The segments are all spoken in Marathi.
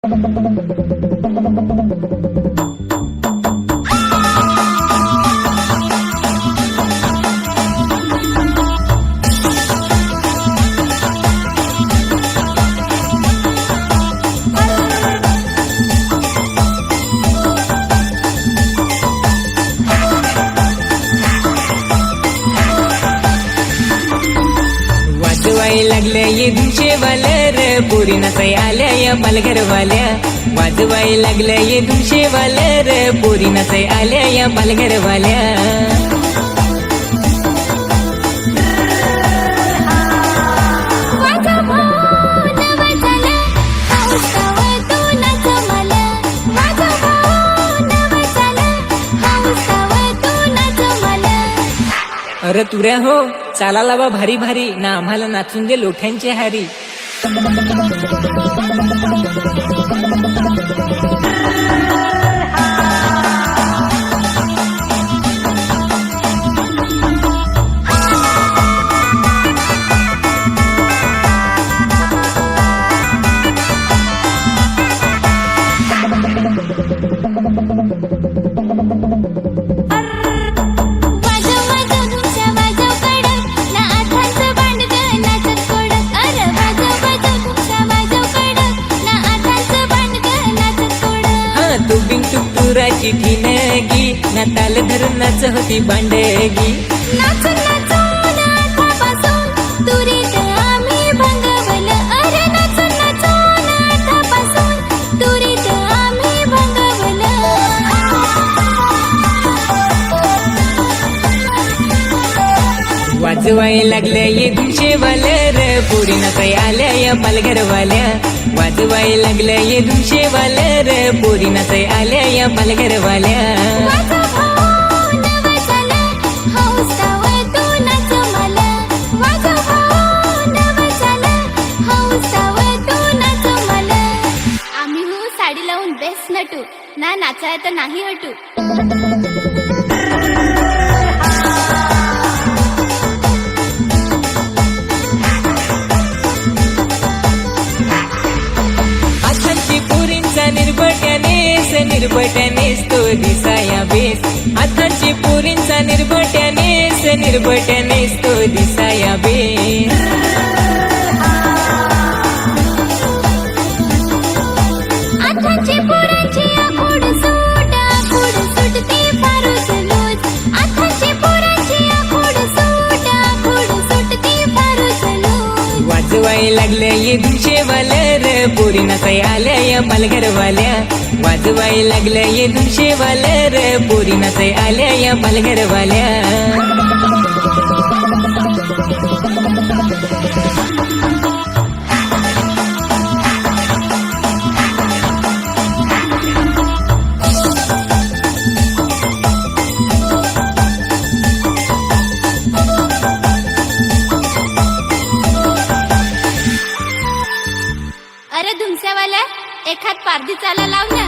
वाजवाय लागल्या ये धुमशेवाल्या रे पोरी नाचाय आल्या या पालघरवाल्या. वाजवाय लागल्या ये धुमशेवाल्या रे पोरी नाचाय आल्या या पालघरवाल्या. अरे तुऱ्या हो चाला लावा भारी भारी ना आम्हाला नाचून दे लोठ्यांचे हारी. तुराची ठिणगी ना ताल धरून नाच होती बांडगी. नाचून नाचून आतापासून तुरीत आम्ही भंगवलं. अरे नाचून नाचून आतापासून तुरीत आम्ही भंगवलं. वाजवाय लागल्या ये धुमशेवाल्या रे पोरी नाचाय आल्या या पालघरवाल्या. वाजवाय लागल्या ये धुमशेवाल्या रे पोरी नाचाय आल्या या पालघरवाल्या. आम्ही हो साडी लावून बेस्ट नटू ना नाचाय तर नाही हटू. निर्भट्यानेच तो दिसाया बेस. हातांची पोरींचा निर्भट्यानेच तो दिसाया बेस. आताची पोरांची आखूड सूट ती फारूच लूज. आताची पोरांची आखूड सूट ती फारूच लूज. वाजवाय लागल्या ये धुमशेवाल्या रे पोरी नाचाय आल्या या पालघरवाल्या. वाजवाय लागल्या ये धुमशेवाल्या रे पोरी नाचाय आल्या या पालघरवाल्या. अरे धुमस्यावाल्या एखाद पारधी चाला लाव ना.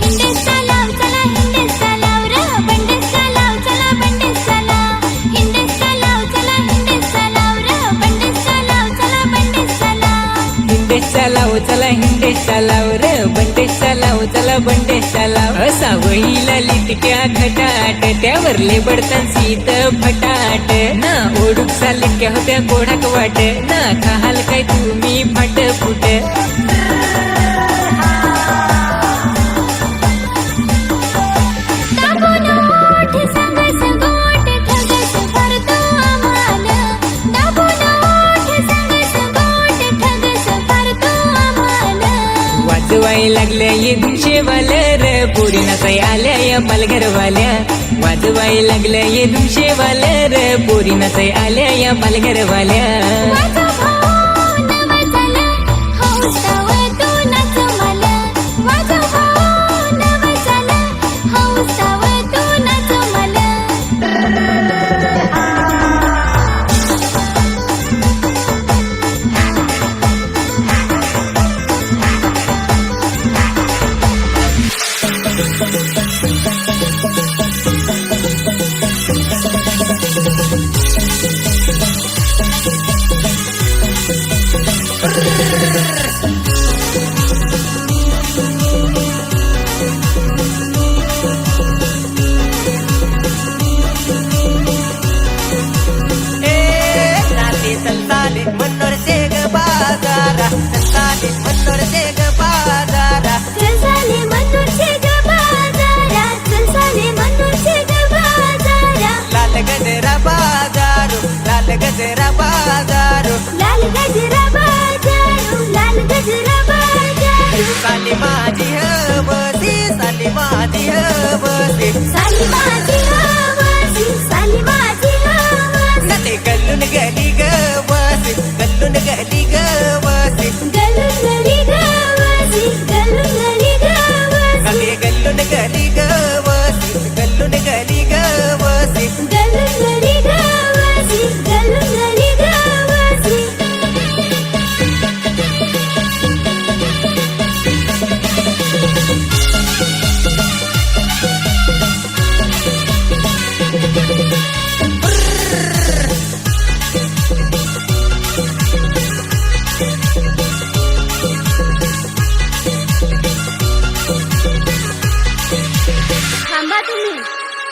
हिंडेसचा लाव चला हिंडेसचा लाव र. बंडेसचा लाव चला बंडेसचा लाव. हिंडेसचा लाव चला हिंडेसचा लाव र. बंडेसचा लाव चला बंडेसचा लाव. हिंडेसचा लाव चला हिंडेसचा लाव रे. बंडेसचा लाव चला बंडेसचा लाव. सावईला लिटक्या खटाट त्यावरले बडतन सीत फटाट. ना ओढूक चालक्या होत्या कोढाक वाट ना खाल काय तुम्ही फट फुट. वाजवाय लागल्या ये धुमशेवाल्या रे पोरी नाचाय आल्या या पालघरवाल्या. वाजवाय लागल्या ये धुमशेवाल्या रे पोरी नाचाय आल्या या पालघरवाल्या. साली माझी हवसी, साली माझी हवसी, साली माझी हवसी, साली माझी हवसी. नटे गल्लून गली गवसी, गल्लून गली गवसी, गल्लून गली गवसी, गल्लून गली गवसी. नटे गल्लून गली गवसी, गल्लून गली गवसी. गल्लून गली गवसी, गल्लून गली गवसी. थांबा तुम्ही,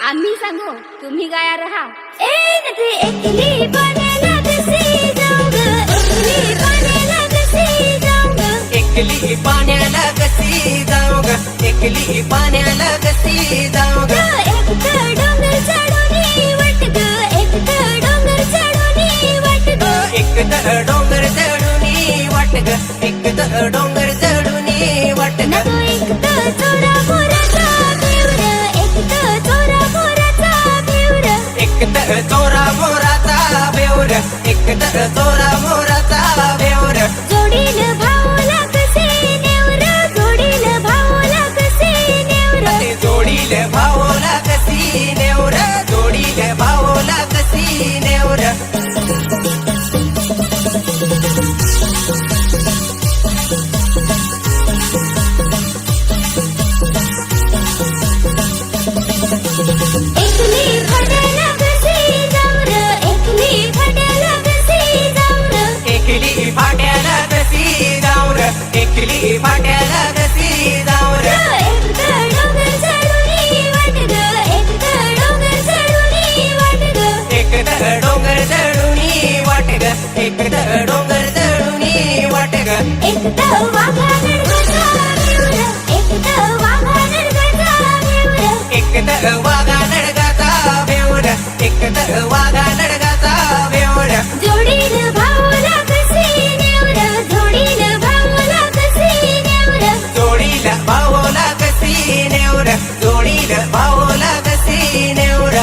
आम्ही सांगू, तुम्ही गाया रहा. ए नथे एकली पाण्याला कशी जाऊ ग, एकली पाण्याला कशी जाऊ ग. एकली पाण्याला कशी जाऊ ग, एकली पाण्याला कशी जाऊ ग. एकटं डोंगर चढून वाट ग, एकटं डोंगर चढून वाट ग. एकदा डोंगर चढून वाट ग, एकदा डोंगर चढून वाट ग. नको एकटं चोरा मोराचा बेवर, एकटं चोरा मोराचा बेवर. एकदा चोरा मोराचा बेवर, एकदा चोरा मोराचा बेवर. जोडील भाऊला कसे नेवर, जोडील भाऊला कसे नेवर. ते जोडील भावला कशी नेवर, जोडील भावला कशी नेवर. एकली फड्याला कशी जाऊ र, एकली फड्याला कशी जाऊ र. एकली फाट्याला कशी जाऊ र, एकली फाट्याला कशी जाऊ र. एकटं डोंगर चढून वाट ग, एकटं डोंगर चढून वाट ग. एकदा डोंगर चढून वाट ग, एकदा डोंगर चढून वाट ग. एकटं वाघा नडगाचा बेवर, एकटं वाघा नडगाचा बेवर. एकदा वाघा नडगाचा बेवर, एकदा वाघा नडगाचा बेवर. जोडील भाऊला कशी नेवर, जोडील भाऊला कशी नेवर. जोडीला भावला कशी नेवर, जोडीला भावला कशी नेवर.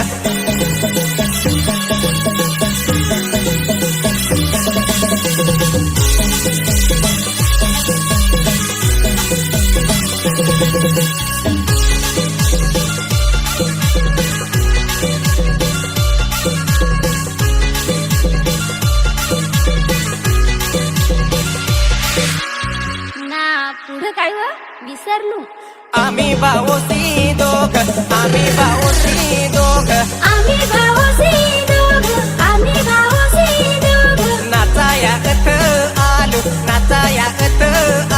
ना पुढं काय व विसरलो. आम्ही भाऊसी दोघ, आम्ही भाऊसी दोघ. आम्ही भाऊसी दोघ, आम्ही भाऊसी दोघ. नाचाया कथ आलो, नाचाया कथ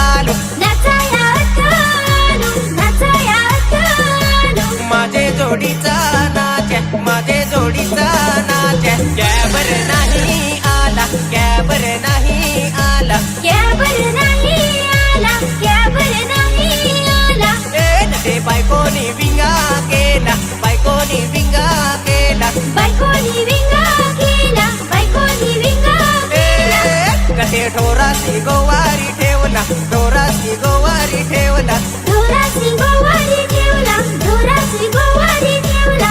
आलो. नाचाया आलो, नाचाया आलो. माझे जोडीचा नाच, माझे जोडीचा नाच. कॅबर नाही आला, कॅबर नाही आला. कॅबर नाही आला, कॅबर नाही आला. ए नटे बायकोनी विंगा केला, बायकोनी विंगा केला. बायकोनी विंगा केला, बायकोनी विंगा केला. कसे ढोरासी गोवारी ठेवला, ढोरासी गोवारी ठेवला. ढोराची गोवारी ठेवला, ढोराची गोवारी ठेवला.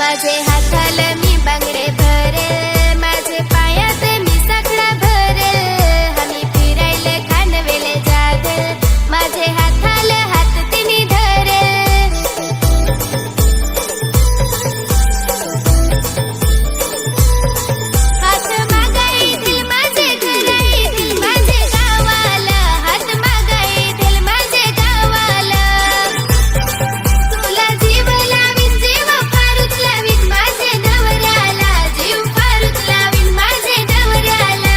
माझे हाताला मी बांगडे भरेल, माझे पायात मी साखळा भरेल, आम्ही फिरायला खानवेले जागल, माझे हाताला हात तिने धरेल. हात मागायतील माझे घरा येतील माझे गावाला, हात मागायतील माझे गावाला. तुला जीव लावीन जीव फारूच लावीन माझे नवऱ्याला, जीव फारूच लावीन माझे नवऱ्याला.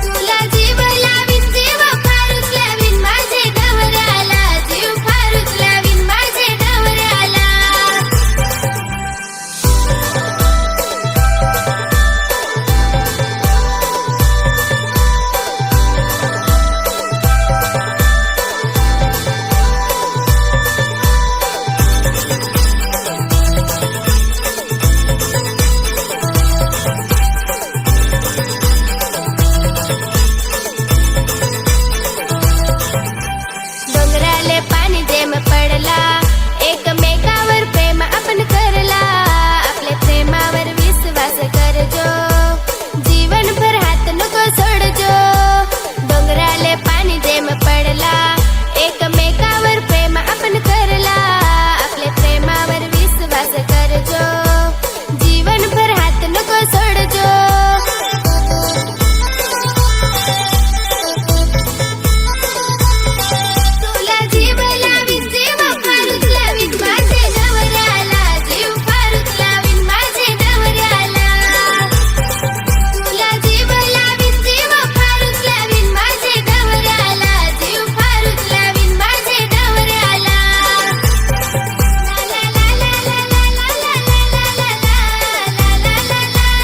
तुला जीव लावीन जीव फारूच लावीन माझे नवऱ्याला, जीव फारूच लावीन माझे नवऱ्याला. डोंगराले पाणी जेम पडला, एकमेकावर प्रेम आपण करला, आपल्या प्रेमावर विश्वास करजो, जीवनभर हात नको सोडजो. डोंगराले पाणी जेम पडला, एकमेकावर प्रेम आपण करला, आपल्या प्रेमावर विश्वास करजो, जीवनभर हात नको सोडजो. तुला जीव लावीन जीव फारूच लावीन माझे नवऱ्याला, जीव फारूच लावीन माझे नवऱ्याला. तुला जीव लावीन जीव फारूच लावीन माझे नवऱ्याला, जीव फारूच लावीन माझे नवऱ्याला. ला ला ला ला ला ला ला ला ला ला ला ला ला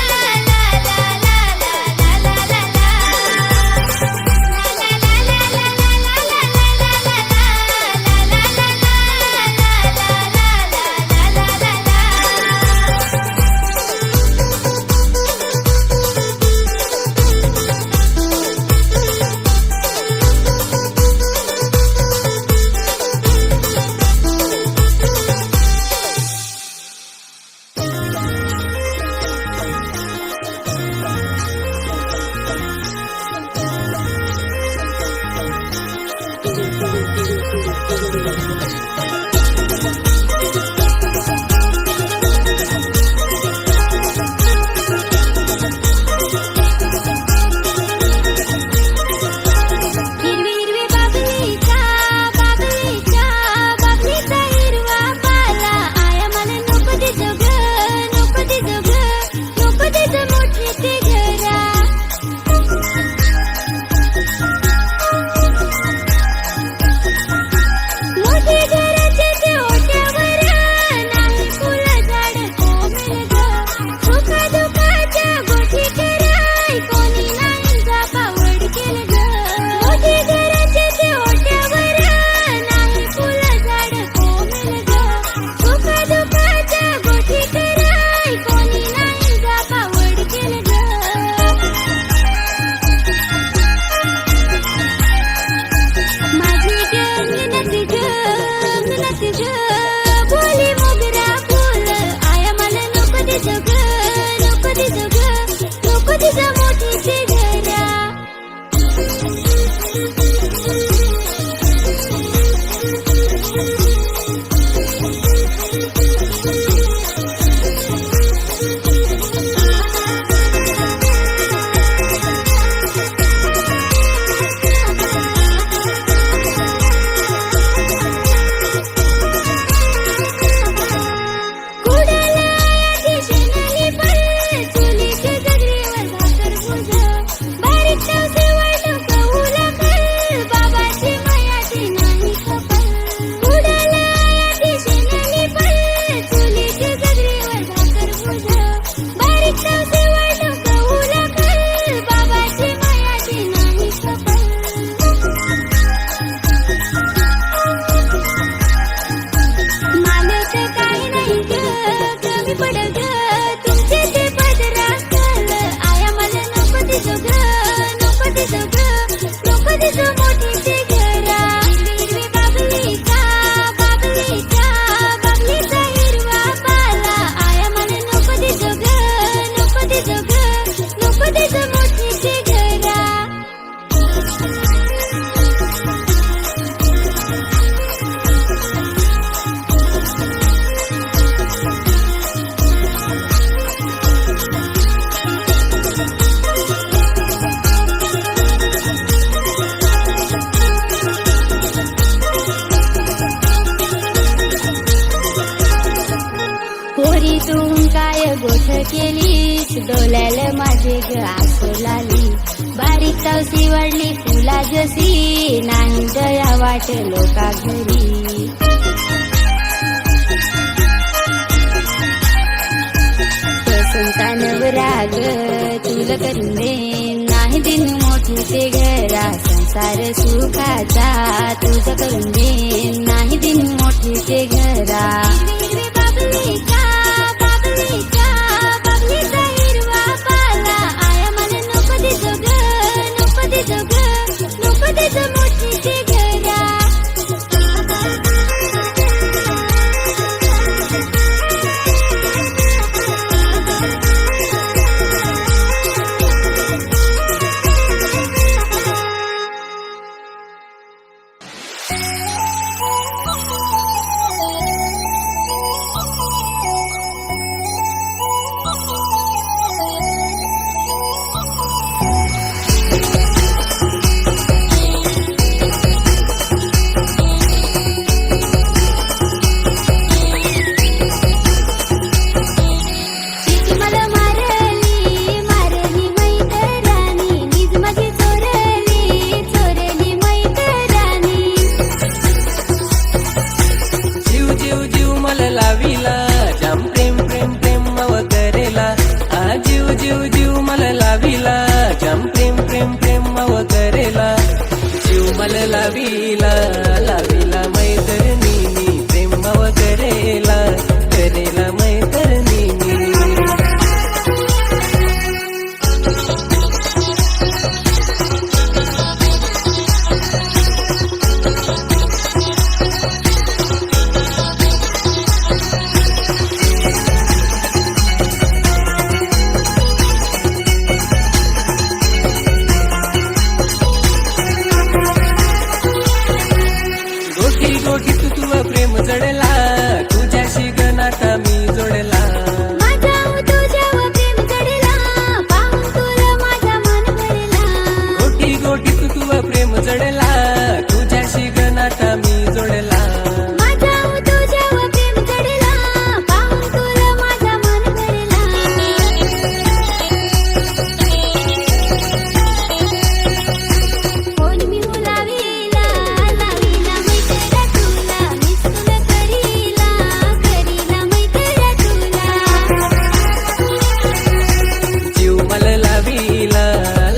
हिरवी हिरवी बाबलीचा बाबलीचा बाबलीचा हिरवा पाला, आया मला नको देजो ग, नको देजो ग, नको देजो मोठी ते घरा. मोठे घराचे ते ओट्यावर नाही फुलं झाड कोमेल ग, सुखा दुखाच्या गोष्टी कराय कोणी नाही जापावड केलं ग. मोठे घराचे ते ओट्यावर नाही फुलं झाड कोमेल ग, सुखा दुखाच्या गोष्टी कराय कोणी नाही जापावड केलं ग. माझी गंगनती ग बोली मोगरा फुल, आया मला नको देजो ग, नको देजो ग, नको देजो मोठी ते घरा. कुडाला आया शेणाली पण चुलीच्या जगरीवर भाकर भुज, बारीक तावसे वाटव कहूला कर, बाबाची मायाची नाही खपर. कुडाला आया शेणाली पण चुलीच्या जगरीवर भाकर भुज, बारीक तावसे वाटव कहूला कर, बाबाची मायाची नाही खपर. मानत काही नाही ग, कमी पडल ग, तुमचे ते पदरा कल, आया मला नको देजो ग, नको देजो ग, नको देजो मोठी ते घरा. हिरवी हिरवी बाबलीचा बाबलीचा बाबलीचा हिरवा पाला, पोरीतून काय गोठ केलीस डोल्याला माझे ग आसू लाली बारीक तवसी वाढली फुला जशी नाही दया वाट लोका घरी संतान राग तुला करून दे नाही दिन मोठी ते घरा संसार सुखाचा तुझं करून दे नाही दिन मोठी ते घरा बाबलीचा बाबलीचा बाबलीचा हिरवा पाला आया मला नको देतो ग नको देतो ग नको देतो मोठी ते घरा लावीला लावीला मैत्रिणी प्रेमाव करेला करेला मैत्रिणी प्रेम जडला तुझ्याशी गणाता मी जोडला माझ्या तुझ्यावर प्रेम जडला पाहून तुला माझा मन भरला गोटी गोटी तुझं प्रेम जडला तुझ्याशी गणाता मी जोडला माझ्या तुझ्यावर प्रेम जडला पाहून तुला माझा मन भरला कोण मी लावीला लावीला मैत्रीला तुला मिस तुला करीला करीला मैत्रीला तुला जीव मला लावीला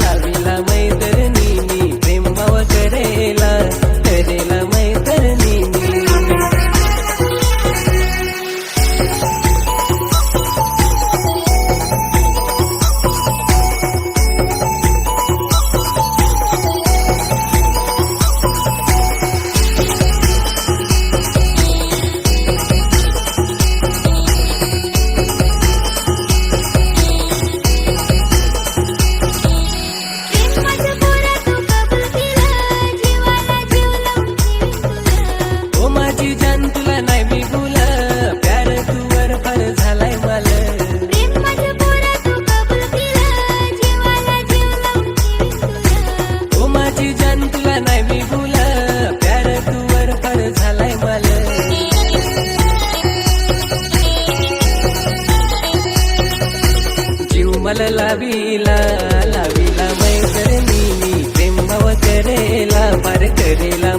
लावीला मैत्रिणी प्रेमाव करेला करेला मैत्रिणी माझं पोरा तू कबूल केलं जीवाला जीव लावून ठेवीन तुला ओ माझी जान तुला नाही मी बोला प्यार तुवर फार झालाय मला प्रेम माझं पोरा तू कबूल केलं जीवाला जीव लावून ठेवीन तुला ओ माझी जान तुला नाही मी बोला प्यार तुवर फार झालाय मला जीव मला लावीला लावीला मैत्रिणी प्रेमाव करेला फार करेला